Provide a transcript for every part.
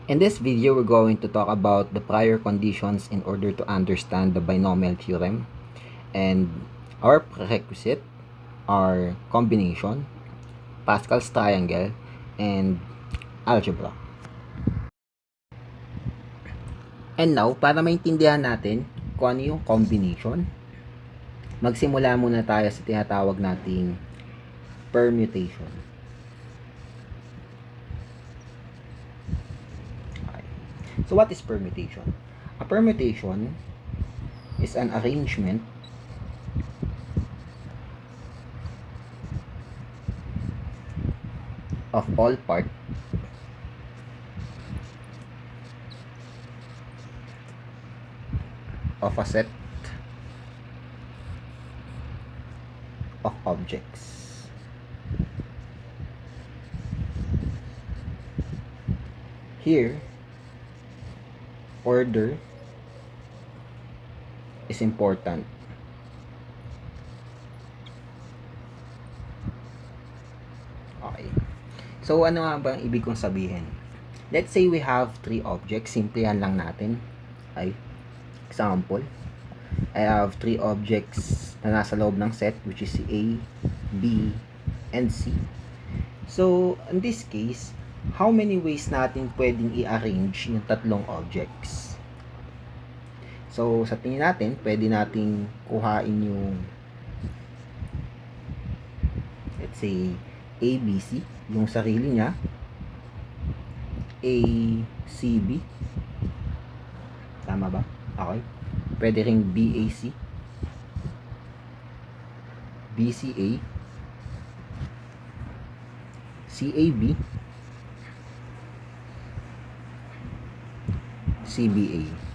In this video, we're going to talk about the prior conditions in order to understand the binomial theorem. And our prerequisite are combination, Pascal's triangle, and algebra. And now, para maintindihan natin kung ano yung combination, magsimula muna tayo sa tinatawag nating permutation. So what is permutation? A permutation is an arrangement of all parts of a set of objects. Here, order is important. Okay. So, ano nga ba ang ibig kong sabihin? Let's say we have three objects. Simplihan lang natin. Ay, example. I have three objects na nasa loob ng set, which is A, B, and C. So, in this case, how many ways natin pwedeng i-arrange yung tatlong objects? So, sa tingin natin, pwede nating kuhain yung, let's say, A, B, C, yung sarili niya, A, C, B. Tama ba? Okay. Pwede ring B, A, C, B, C, A, C, A, B, C, B, A.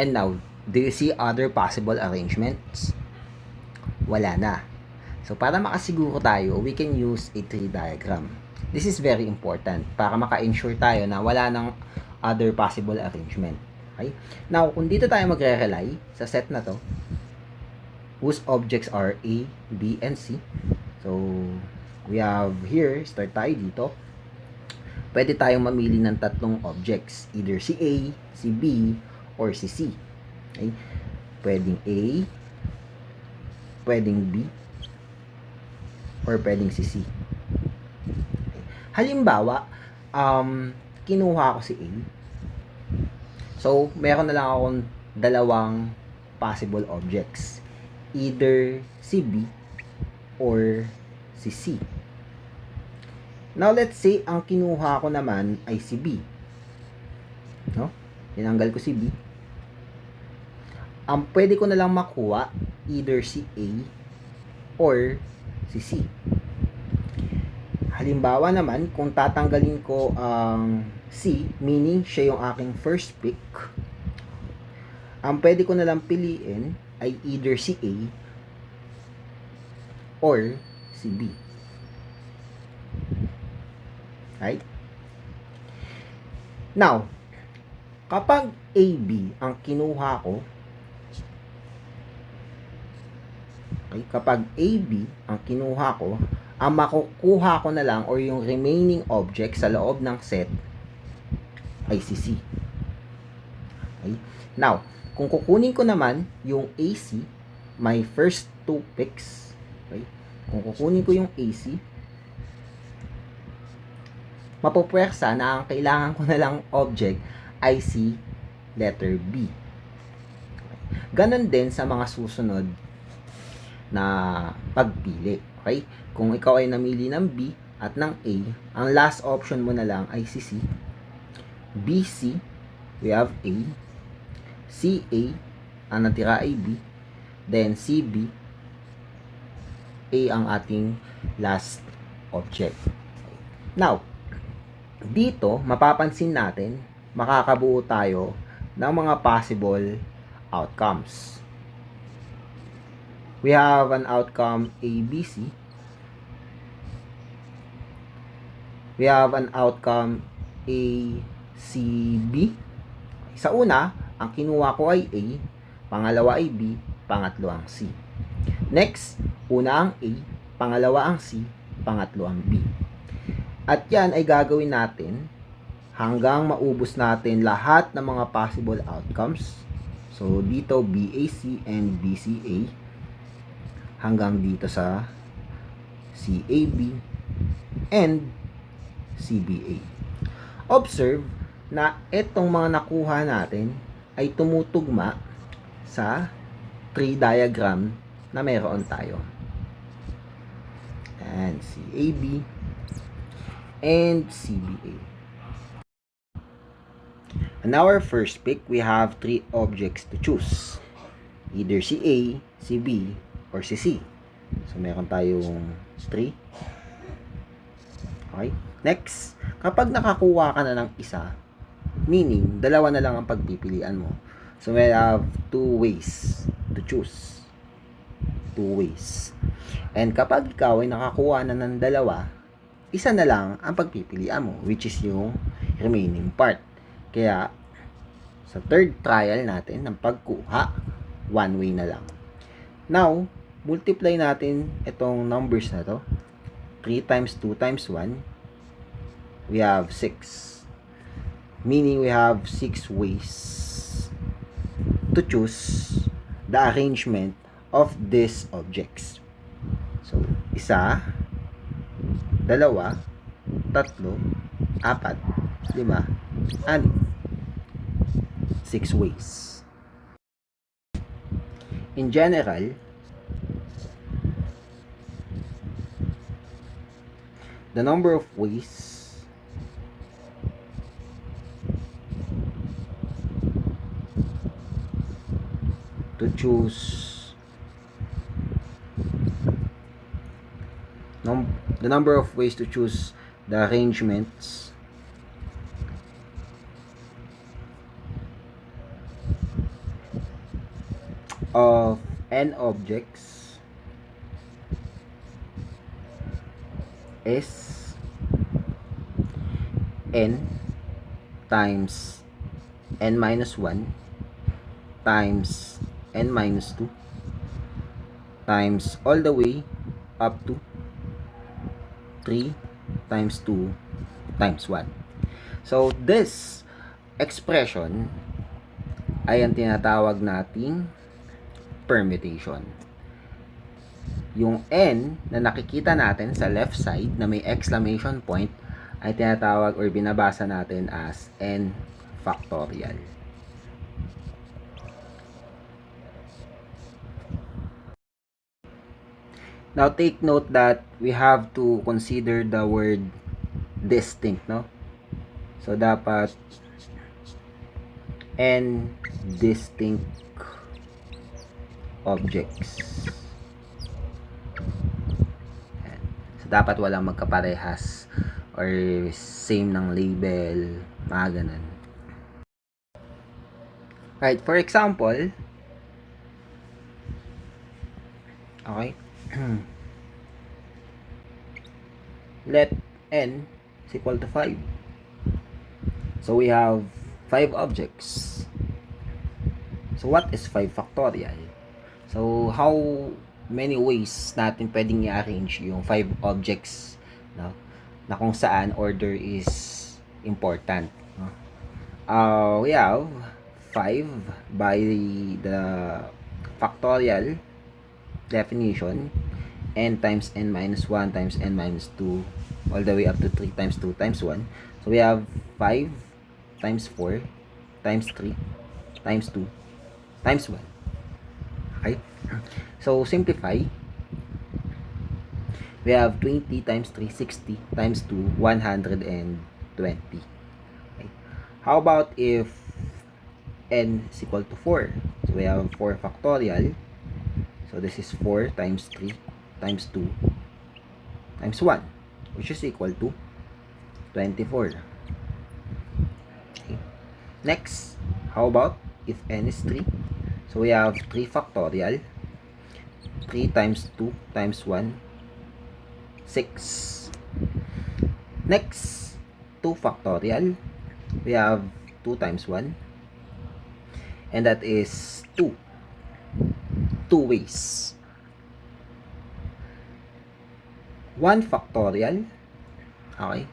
And now, do you see other possible arrangements? Wala na. So, para makasiguro tayo, we can use a tree diagram. This is very important para maka-ensure tayo na wala nang other possible arrangement. Okay? Now, kung dito tayo magre-rely sa set na to, whose objects are A, B, and C. So, we have here, start tayo dito. Pwede tayong mamili ng tatlong objects. Either si A, si B, or si C. Okay? Pwedeng A, pwedeng B, or pwedeng si C. Okay. Halimbawa, kinuha ko si A. So, meron na lang akong dalawang possible objects. Either si B or si C. Now, let's say, ang kinuha ko naman ay si B. No? Tinanggal ko si B. Pwede ko na lang makuha either si A or si C. Halimbawa naman, kung tatanggalin ko ang C, meaning siya yung aking first pick, ang pwede ko na lang piliin ay either si A or si B. Right? Now, kapag AB ang kinuha ko, okay, kapag AB ang kinuha ko, ang makukuha ko na lang or yung remaining object sa loob ng set ay si C. Okay? Now, kung kukunin ko naman yung AC, my first two picks, okay? Kung kukunin ko yung AC, mapupwersa na ang kailangan ko na lang object ay si letter B. Ganon din sa mga susunod na pagpili. Okay? Kung ikaw ay namili ng B at ng A, ang last option mo na lang ay si C. BC, we have A. CA, ang natira ay B. Then CB, A ang ating last object. Now, dito, mapapansin natin, makakabuo tayo ng mga possible outcomes. We have an outcome ABC. We have an outcome ACB. Sa una, ang kinuha ko ay A, pangalawa ay B, pangatlo ang C. Next, una ang A, pangalawa ang C, pangatlo ang B. At yan ay gagawin natin hanggang maubos natin lahat ng mga possible outcomes. So, dito BAC and BCA hanggang dito sa CAB and CBA. Observe na itong mga nakuha natin ay tumutugma sa tree diagram na meron tayo. And CAB and CBA. In our first pick, we have 3 objects to choose. Either CA, CB, or CC. So, meron tayong 3. Okay? Next, kapag nakakuha ka na ng isa, meaning, dalawa na lang ang pagpipilian mo. So, we have 2 ways to choose. 2 ways. And kapag ikaw ay nakakuha na ng dalawa, isa na lang ang pagpipilian mo, which is yung remaining part. Kaya, sa third trial natin ng pagkuha, one way na lang. Now, multiply natin itong numbers na to. 3 times 2 times 1, we have 6. Meaning, we have 6 ways to choose the arrangement of these objects. So, 1, 2, 3, 4, 5, 6. 6 ways. In general, the number of ways to choose the number of ways to choose the arrangements of n objects is n times n minus 1 times n minus 2 times all the way up to 3 times 2 times 1. So, this expression ay ang tinatawag nating permutation. Yung n na nakikita natin sa left side na may exclamation point ay tinatawag or binabasa natin as n factorial. Now, take note that we have to consider the word distinct, no? So, dapat n distinct objects. So, dapat walang magkaparehas or same ng label, mga ganun. Right, for example, okay, let n is equal to 5. So, we have 5 objects. So, what is 5 factorial? So, how many ways natin pwedeng i-arrange yung 5 objects, no? Na kung saan order is important, no? We have 5 by the factorial definition, n times n minus 1 times n minus 2 all the way up to 3 times 2 times 1. So, we have 5 times 4 times 3 times 2 times 1. Okay? So, simplify. We have 20 times 3, 60 times 2, 120. Okay? How about if n is equal to 4? So, we have 4 factorial. So, this is 4 times 3 times 2 times 1, which is equal to 24. Okay. Next, how about if n is 3? So, we have 3 factorial. 3 times 2 times 1, 6. Next, 2 factorial. We have 2 times 1. And that is 2. 2 ways. 1 factorial. Okay?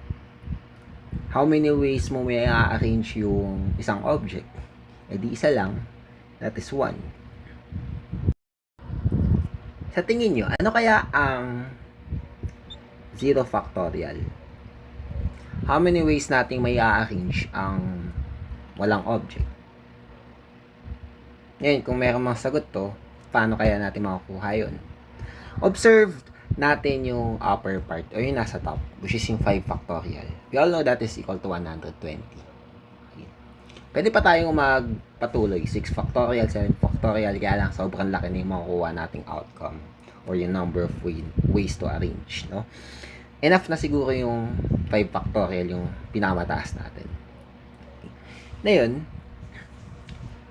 How many ways mo may a-arrange yung isang object? Eh di isa lang, that is 1. Sa tingin nyo, ano kaya ang 0 factorial? How many ways nating may a-arrange ang walang object? Ngayon, kung meron mga sagot to, paano kaya natin makukuha yun? Observe natin yung upper part o yung nasa top, which is yung 5 factorial. We all know that is equal to 120. Okay. Pwede pa tayong magpatuloy. 6 factorial, 7 factorial, kaya lang sobrang laki na yung makukuha nating outcome or yung number of ways to arrange. No? Enough na siguro yung 5 factorial yung pinakamataas natin. Okay. Ngayon,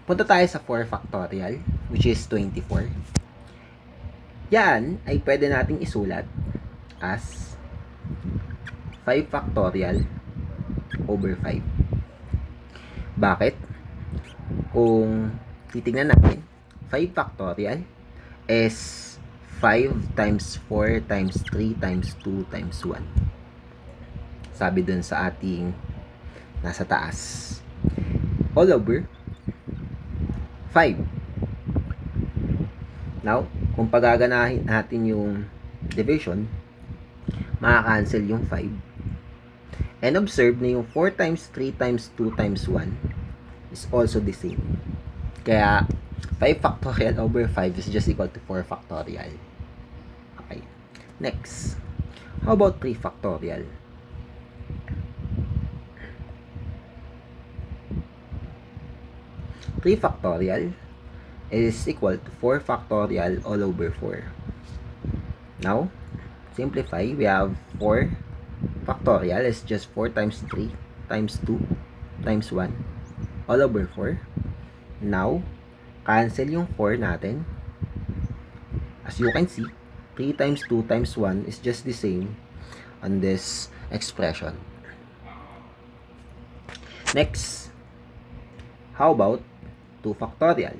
punta tayo sa 4 factorial, which is 24. Yan ay pwede nating isulat as 5 factorial over 5. Bakit? Kung titignan natin, 5 factorial is 5 times 4 times 3 times 2 times 1. Sabi dun sa ating nasa taas. All over 5. Now, kung pagaganahin natin yung division, makakancel yung 5. And observe na yung 4 times 3 times 2 times 1 is also the same. Kaya, 5 factorial over 5 is just equal to 4 factorial. Okay. Next. How about 3 factorial? 3 factorial is equal to 4 factorial all over 4. Now, simplify. We have 4 factorial is just 4 times 3 times 2 times 1 all over 4. Now, cancel yung 4 natin. As you can see, 3 times 2 times 1 is just the same on this expression. Next, how about 2 factorial?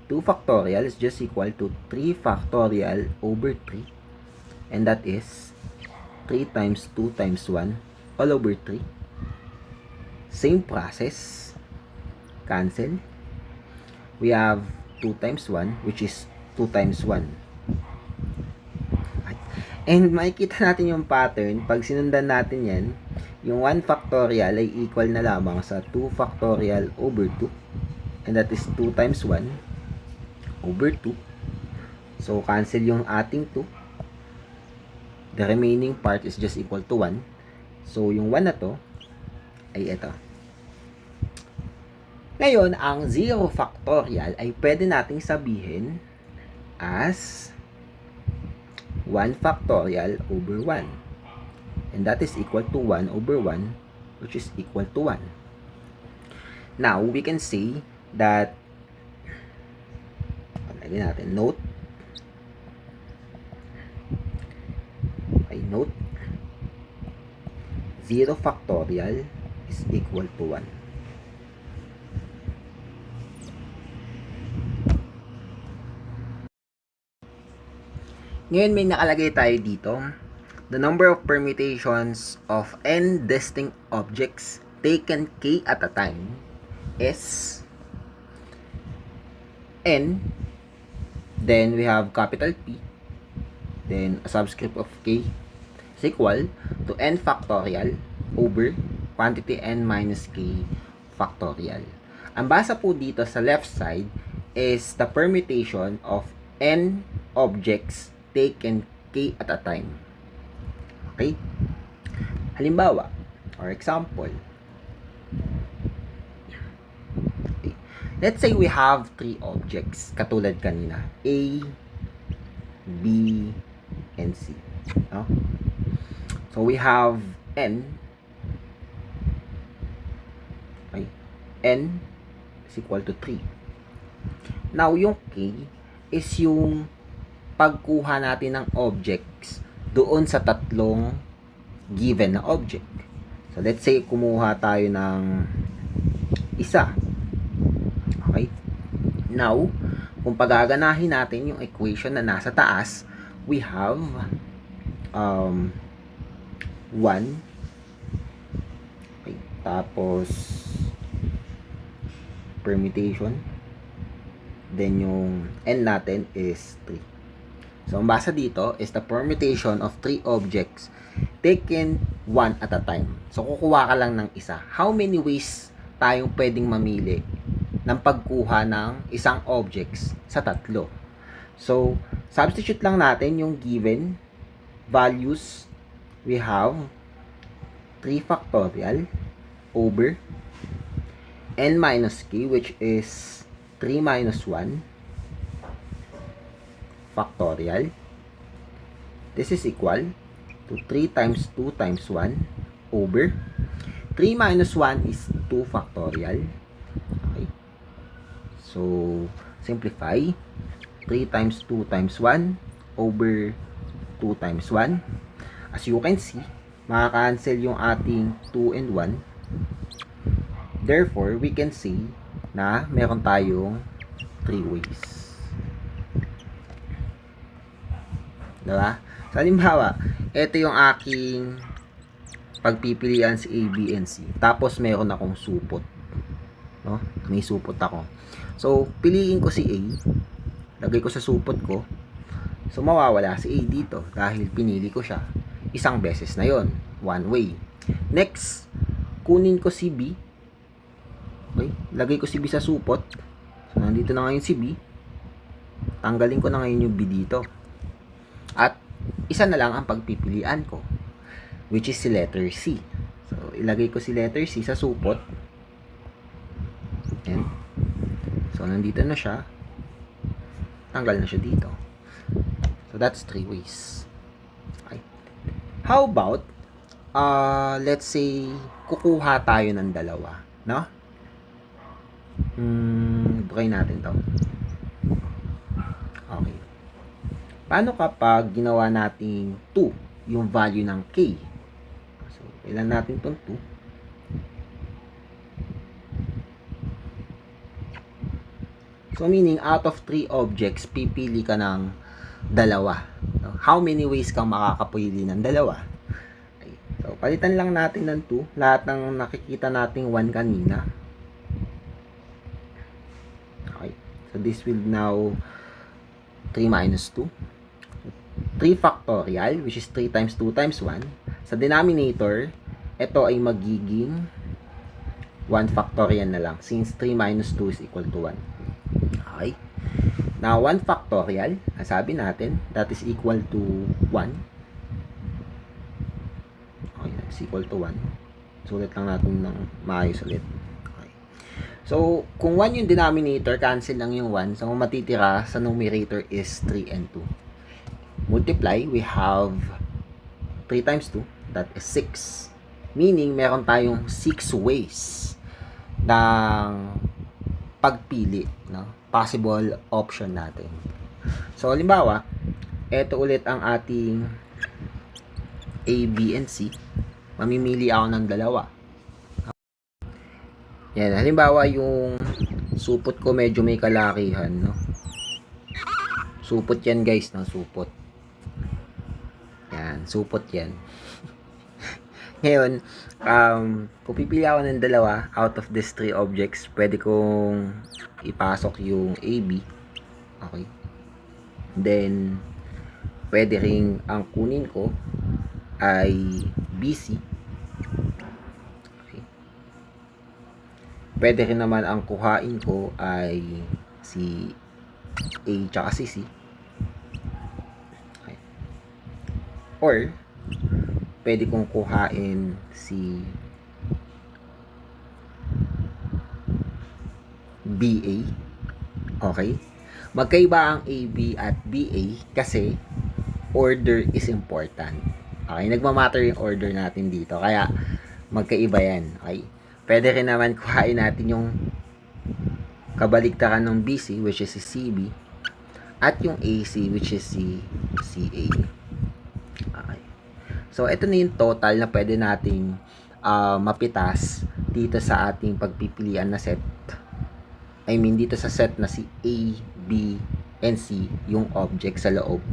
2 factorial is just equal to 3 factorial over 3. And that is 3 times 2 times 1 all over 3. Same process. Cancel. We have 2 times 1, which is 2 times 1. And makikita natin yung pattern. Pag sinundan natin yan, yung 1 factorial ay equal na lamang sa 2 factorial over 2. And that is 2 times 1 over 2. So, cancel yung ating 2. The remaining part is just equal to 1. So, yung 1 na to ay ito. Ngayon, ang 0 factorial ay pwede nating sabihin as 1 factorial over 1. And that is equal to 1 over 1, which is equal to 1. Now, we can say that, lagyan natin, note, note, 0 factorial is equal to 1. Ngayon may nakalagay tayo dito. The number of permutations of n distinct objects taken k at a time is n, then we have capital P, then a subscript of k is equal to n factorial over quantity n minus k factorial. Ang basa po dito sa left side is the permutation of n objects taken k at a time. Okay? Halimbawa, or example, okay. Let's say we have 3 objects, katulad kanina, A, B, and C. No? So, we have N. Okay. N is equal to 3. Now, yung K is yung pagkuha natin ng objects doon sa tatlong given na object. So, let's say, kumuha tayo ng isa. Okay? Now, kung pagaganahin natin yung equation na nasa taas, we have 1. Okay. Tapos, permutation. Then, yung n natin is 3. So, ang basa dito is the permutation of 3 objects taken one at a time. So, kukuha ka lang ng isa. How many ways tayong pwedeng mamili ng pagkuha ng isang objects sa tatlo? So, substitute lang natin yung given values. We have 3 factorial over n minus k, which is 3 minus 1 factorial. This is equal to 3 times 2 times 1 over 3 minus 1 is 2 factorial. Okay. So, simplify. 3 times 2 times 1 over 2 times 1. As you can see, makakancel yung ating 2 and 1. Therefore, we can say na meron tayong 3 ways. Diba? So, halimbawa, ito yung aking pagpipilian sa A, B, and C. Tapos, meron akong supot. No? May supot ako. So, piliin ko si A. Lagay ko sa supot ko. So, mawawala si A dito dahil pinili ko siya. Isang beses na yon, one way. Next, kunin ko si B. Okay? Lagay ko si B sa supot. So, nandito na ngayon si B. Tanggalin ko na ngayon yung B dito. At, isa na lang ang pagpipilian ko, which is si letter C. So, ilagay ko si letter C sa supot. Ayan. So, nandito na siya. Tanggal na siya dito. So, that's 3 ways. Okay. How about, let's say, kukuha tayo ng dalawa. No? Try natin to. Okay. Paano kapag ginawa natin 2, yung value ng K? So, ilan natin itong 2? So, meaning, out of 3 objects, pipili ka ng dalawa. How many ways kang makakapili ng dalawa? Okay. So, palitan lang natin ng 2. Lahat ng nakikita nating 1 kanina. Okay. So, this will now 3 minus 2. 3 factorial, which is 3 times 2 times 1. Sa denominator, ito ay magiging 1 factorial na lang, since 3 minus 2 is equal to 1. Okay. Now, 1 factorial, ang sabi natin, that is equal to 1. Okay, that's equal to 1. Sulit lang natin ng maayos ulit. Okay. So, kung 1 yung denominator, cancel lang yung 1. So, kung matitira sa numerator is 3 and 2. Multiply, we have 3 times 2, that is 6. Meaning, meron tayong 6 ways ng pagpili, no? Possible option natin. So, halimbawa, ito ulit ang ating A, B, and C. Mamimili ako ng dalawa. Yan, halimbawa yung supot ko medyo may kalakihan, no? Supot yan, guys, no? Supot. Yan, supot yan. Ngayon, kung pipili ako ng dalawa out of these 3 objects, pwede kong ipasok yung AB. Okay. Then, pwede ring ang kunin ko ay BC. Okay. Pwede rin naman ang kuhain ko ay si A tsaka si C. Okay. Or, pwede kong kuhain si BA. Okay? Magkaiba ang AB at BA kasi order is important. Okay? Nagmamatter yung order natin dito. Kaya, magkaiba yan. Okay? Pwede rin naman kuhain natin yung kabaligtaran ng BC, which is si CB, at yung AC, which is si CA. Okay. So, ito na yung total na pwede nating mapitas dito sa ating pagpipilian na set. I mean, dito sa set na si A, B, and C, yung object sa loob.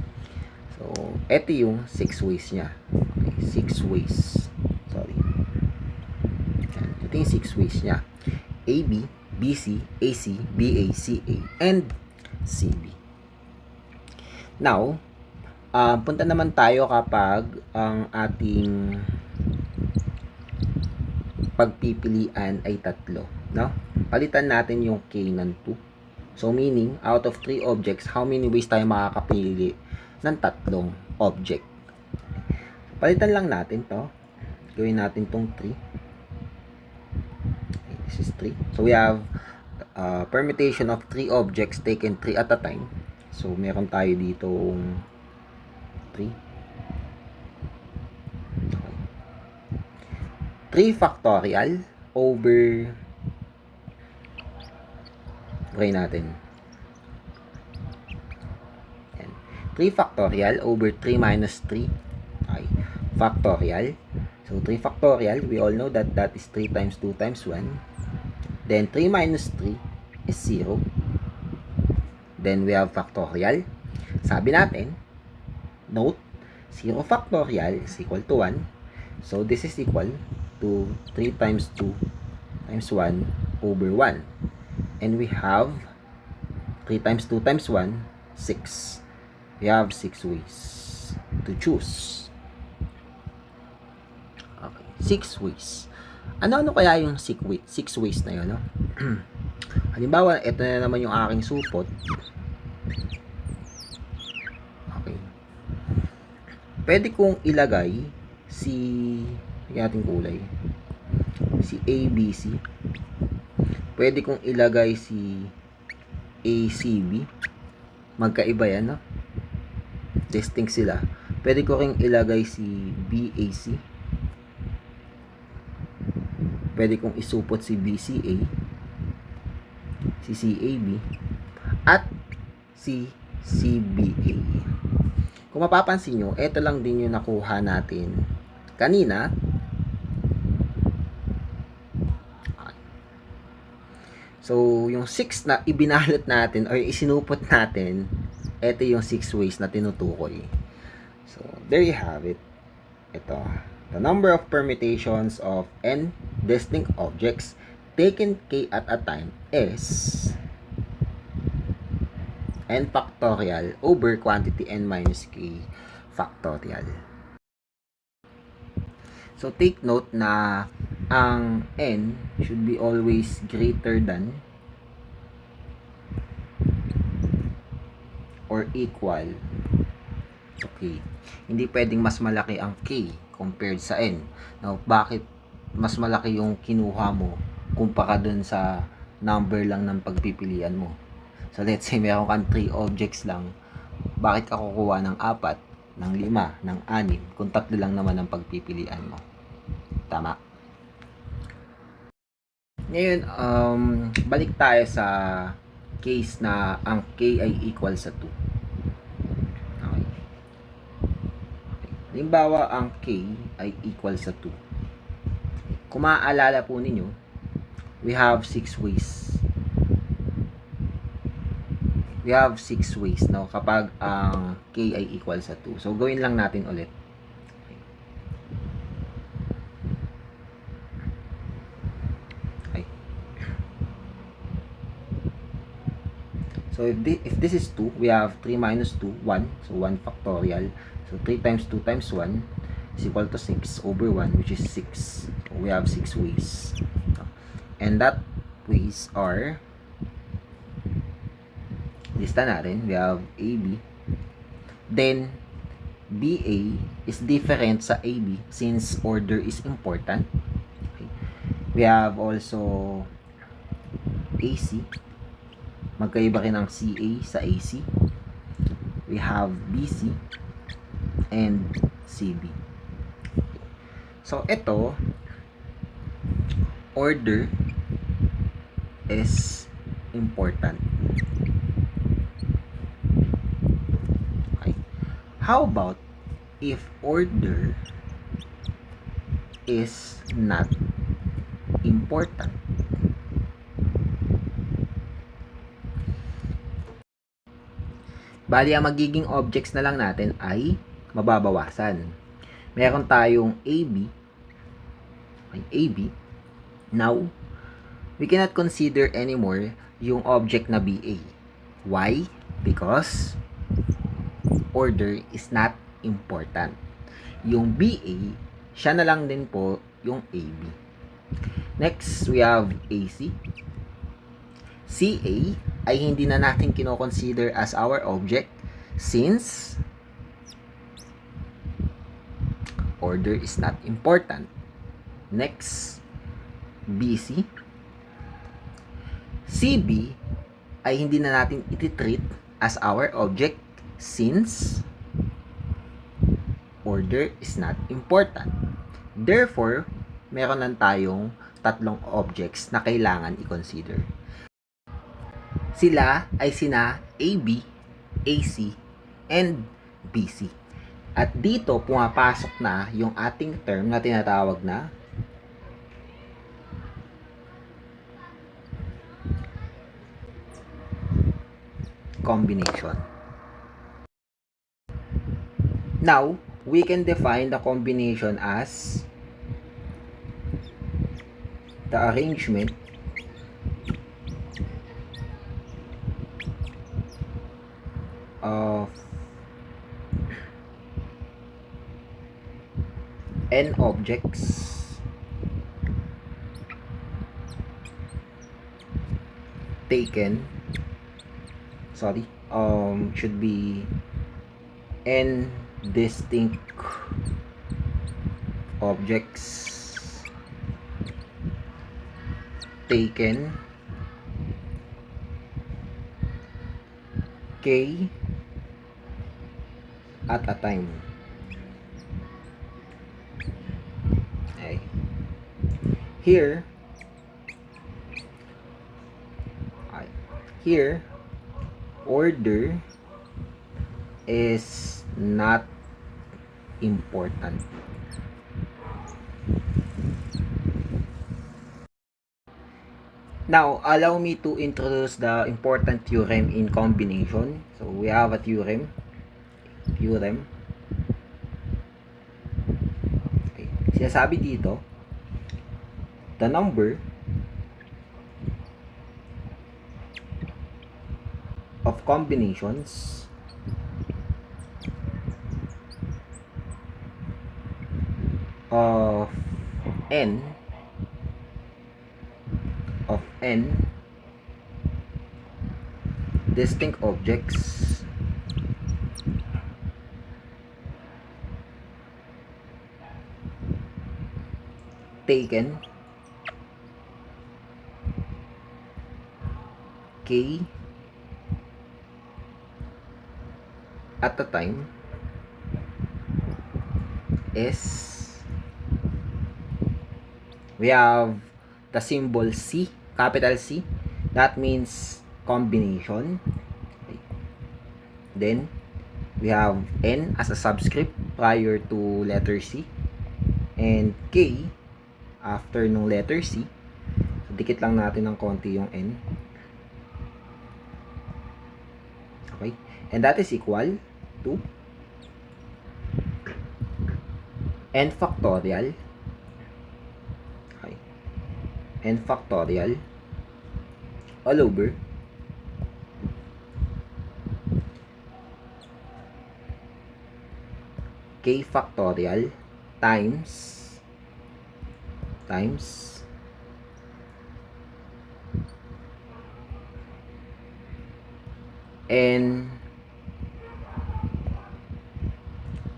So, ito yung 6 ways niya. Okay, 6 ways. Sorry. Yan. Ito yung 6 ways niya. AB, BC, AC, BA, CA, and CB. Now, punta naman tayo kapag ang ating pagpipilian ay tatlo. No? Palitan natin yung K ng 2. So, meaning, out of 3 objects, how many ways tayo makakapili ng tatlong object? Palitan lang natin to. Gawin natin tong 3. Okay, this is 3. So, we have permutation of 3 objects taken 3 at a time. So, meron tayo dito 3. 3 factorial over, try natin. 3 factorial over 3 minus 3. Okay. Factorial. So, 3 factorial, we all know that that is 3 times 2 times 1. Then, 3 minus 3 is 0. Then, we have factorial. Sabi natin, note, 0 factorial is equal to 1. So, this is equal to 3 times 2 times 1 over 1. And we have 3 times 2 times 1, 6. We have 6 ways to choose. Okay, 6 ways. Ano kaya yung 6 ways na yun, no? Halimbawa, ito na naman yung aking supot. Okay. Pwede kong ilagay yung ating kulay. Si ABC. Pwede kong ilagay si ACB. Magkaiba yan, no? Distinct sila. Pwede ko ring ilagay si BAC. Pwede kong isupot si BCA, si CAB, at si CBA. Kung mapapansin nyo, ito lang din yung nakuha natin kanina. So, yung 6 na ibinalot natin or isinupot natin, ito yung 6 ways na tinutukoy. So, there you have it. Ito. The number of permutations of n distinct objects taken k at a time is n factorial over quantity n minus k factorial. So, take note na ang n should be always greater than or equal to k. Hindi pwedeng mas malaki ang k compared sa n. Now, bakit mas malaki yung kinuha mo kumpara dun sa number lang ng pagpipilian mo? So, let's say meron kang 3 objects lang. Bakit ka kukuha ng 4, ng 5, ng 6 kung 3 lang naman ang pagpipilian mo? Tama? Ngayon, balik tayo sa case na ang k ay equal sa 2. Okay. Halimbawa, ang k ay equal sa 2. Kung maaalala po ninyo, we have 6 ways. We have 6 ways, no? Kapag ang k ay equal sa 2. So, gawin lang natin ulit. So, if this is 2, we have 3 minus 2, 1. So, 1 factorial. So, 3 times 2 times 1 is equal to 6 over 1, which is 6. So, we have 6 ways. And that ways are, lista natin, we have AB. Then, BA is different sa AB since order is important. Okay. We have also AC. Magkaiba rin ang CA sa AC. We have BC and CB. So, ito, order is important. Okay. How about if order is not important? Bali, ang magiging objects na lang natin ay mababawasan. Meron tayong AB. AB. Now, we cannot consider anymore yung object na BA. Why? Because order is not important. Yung BA, siya na lang din po yung AB. Next, we have AC. CA ay hindi na natin kino-consider as our object since order is not important. Next, BC. CB ay hindi na natin iti-treat as our object since order is not important. Therefore, meron lang tayong tatlong objects na kailangan i-consider. Sila ay sina AB, AC, and BC. At dito, pumapasok na yung ating term na tinatawag na combination. Now, we can define the combination as the arrangement of n objects taken, should be n distinct objects taken k at a time. Okay. Here, order is not important. Now, allow me to introduce the important theorem in combination. So, we have a theorem. Okay. Sinasabi dito, the number of combinations of n distinct objects taken k at a time is, we have the symbol C, capital C. That means combination. Okay. Then, we have N as a subscript prior to letter C. And K after nung letter C. So, dikit lang natin ng konti yung N. Okay. And that is equal to n factorial. Okay. N factorial all over k factorial times n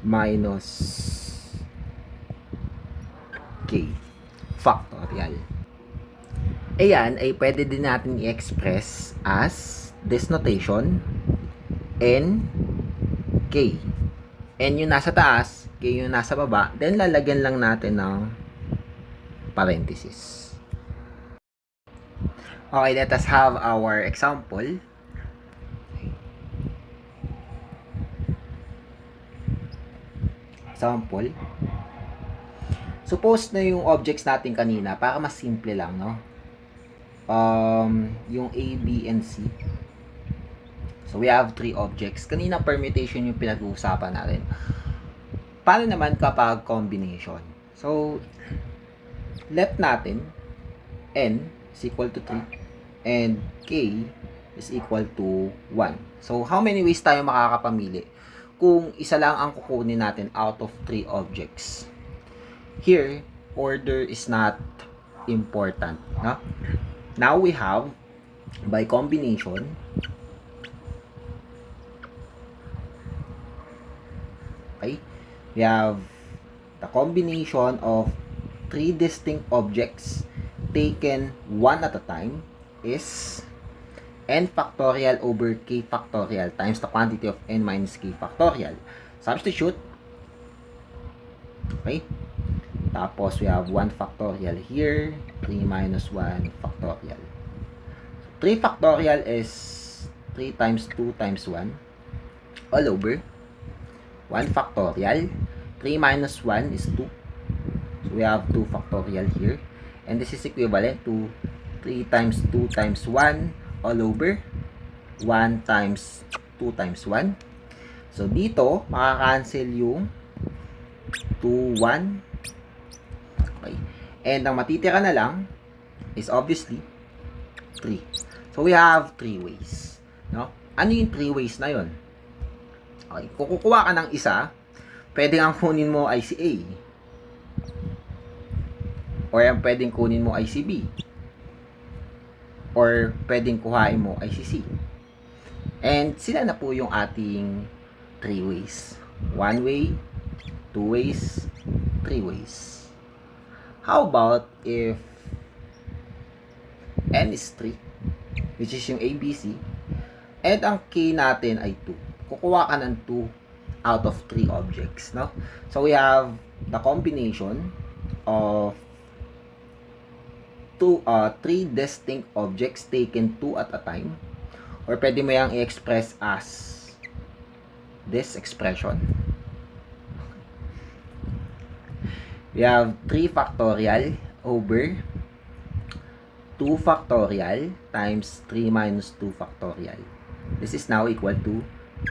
minus k factorial. Ayan ay pwede din natin i-express as this notation n k. N yung nasa taas, k yung nasa baba, then lalagyan lang natin ng parenthesis. Okay, let us have our example. Suppose na yung objects natin kanina, para mas simple lang, no? Yung A, B, and C. So, we have 3 objects. Kanina, permutation yung pinag-uusapan natin. Paano naman kapag combination? So, let natin n is equal to 3 and k is equal to 1. So, how many ways tayo makakapamili kung isa lang ang kukunin natin out of 3 objects? Here, order is not important. No? Now, we have, by combination, okay, we have the combination of 3 distinct objects taken one at a time is n factorial over k factorial times the quantity of n minus k factorial. Substitute. Okay. Tapos, we have 1 factorial here, 3 minus 1 factorial. 3 factorial is 3 times 2 times 1 all over 1 factorial. 3 minus 1 is 2. So, we have 2 factorial here. And this is equivalent to 3 times 2 times 1 all over 1 times 2 times 1. So, dito, makakancel yung 2, 1. Okay. And ang matitira na lang is obviously 3. So, we have 3 ways. No? Ano yung 3 ways na yon? Okay. Kung kukuha ka ng isa, pwedeng ang kunin mo ay si A. Or ang pwedeng kunin mo ay si B. Or pwedeng kuhain mo ay si C. And sila na po yung ating 3 ways. 1 way, 2 ways, 3 ways. How about if n is 3, which is yung ABC, and ang k natin ay 2. Kukuha ka ng 2 out of 3 objects, no? So, we have the combination of 3 distinct objects taken 2 at a time, or pwede mo yung i-express as this expression. We have 3 factorial over 2 factorial times 3 minus 2 factorial. This is now equal to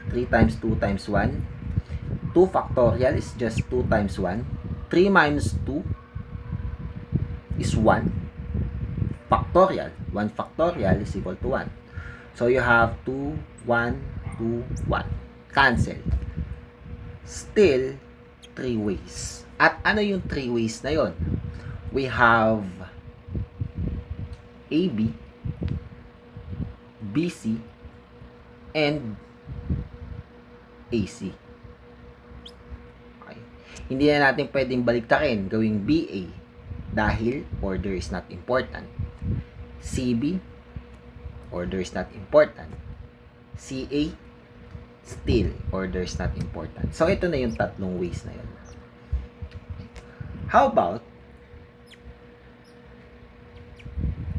3 times 2 times 1. 2 factorial is just 2 times 1. 3 minus 2 is 1 factorial. 1 factorial is equal to 1. So, you have 2, 1, 2, 1. Cancel. Still, 3 ways. At ano yung 3 ways na yon? We have AB, BC, and AC. Okay. Hindi na natin pwedeng baliktarin, gawing BA dahil order is not important. CB, order is not important. CA, still, order is not important. So, ito na yung tatlong ways na yun. How about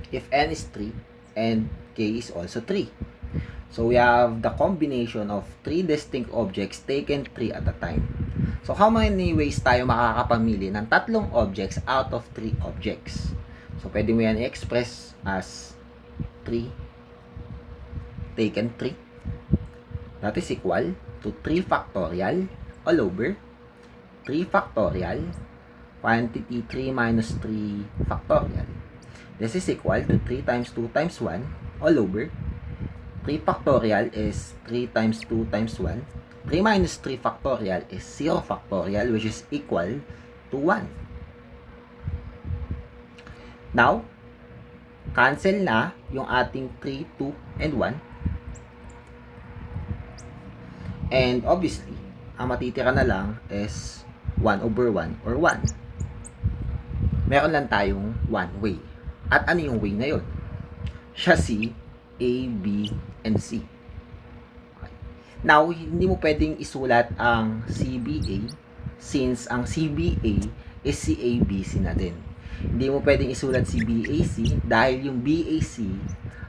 if n is 3 and k is also 3? So, we have the combination of 3 distinct objects taken 3 at a time. So, how many ways tayo makakapamili ng tatlong objects out of 3 objects? So, pwede mo yan i-express as 3 taken 3. That is equal to 3 factorial all over 3 factorial quantity 3 minus 3 factorial. This is equal to 3 times 2 times 1 all over 3 factorial is 3 times 2 times 1. 3 minus 3 factorial is 0 factorial, which is equal to 1. Now, cancel na yung ating 3, 2, and 1. And obviously, ang matitira na lang is 1 over 1 or 1. Meron lang tayong 1 way. At ano yung way na yun? Siya si A, B, and C. Okay. Now, hindi mo pwedeng isulat ang CBA since ang CBA is si ABC na din. Hindi mo pwedeng isulat si BAC dahil yung BAC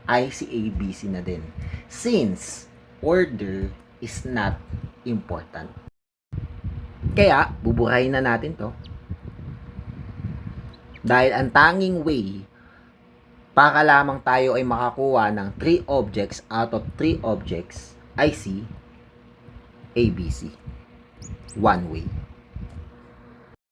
ay si ABC na din. Since order is not important. Kaya, buburahin na natin to. Dahil ang tanging way para lamang tayo ay makakuha ng 3 objects out of 3 objects I see ABC. One way.